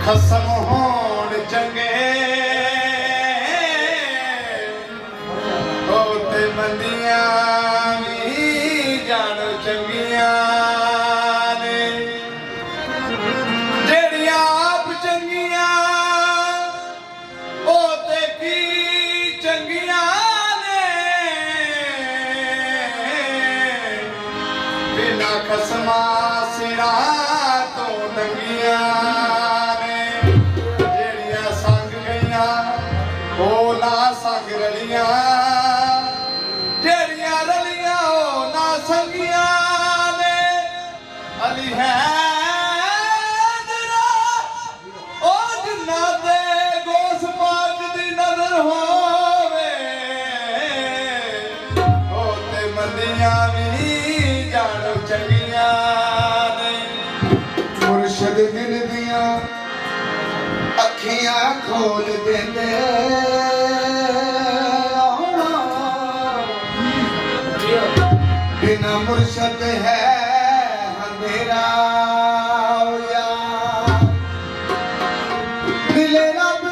खसम होण चंगे होते मंदियां भी जान चंगियां ने जेड़ियां आप चंगियां होते की चंगियां ने बिना खसमा सिरा तो नंगियां संग रलियां जेड़ियां रलियां ओ ना संगियां ने अली है ओ जिन्ना दे गोस पाक दी नजर होवे होते मंदियां भी जानो चंगियां ने मुर्शद दिल दियां अखियां खोल देंदे बिना मुर्शद है अंधेरा मिले रब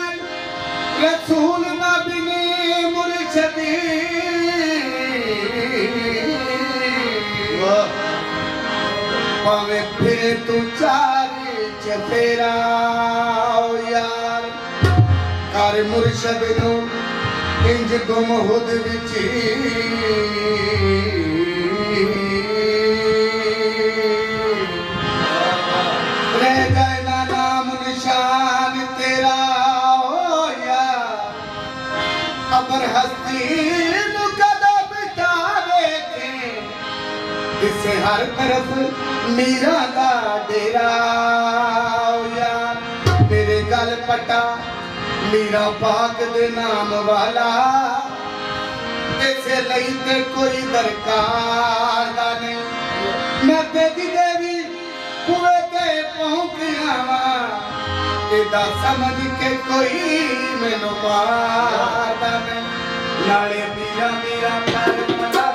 रसूल ना बिनी मुर्शदी पावे फिर तू चार चफेरा यार कर मुर्शद नू इंज गुम हुद विच अबर हस्ती कदा बिठा देखे इसे हर तरफ मीरा दा डेरा यार मेरे गल पटा मीरा पाक दे नाम वाला इसे लई ते कोई दरकार दा नहीं मैं बेदी देवी कुए ते पहुंच आवा एदा समझ के कोई मैनू मारदा नहीं नाले मीरा मीरा कर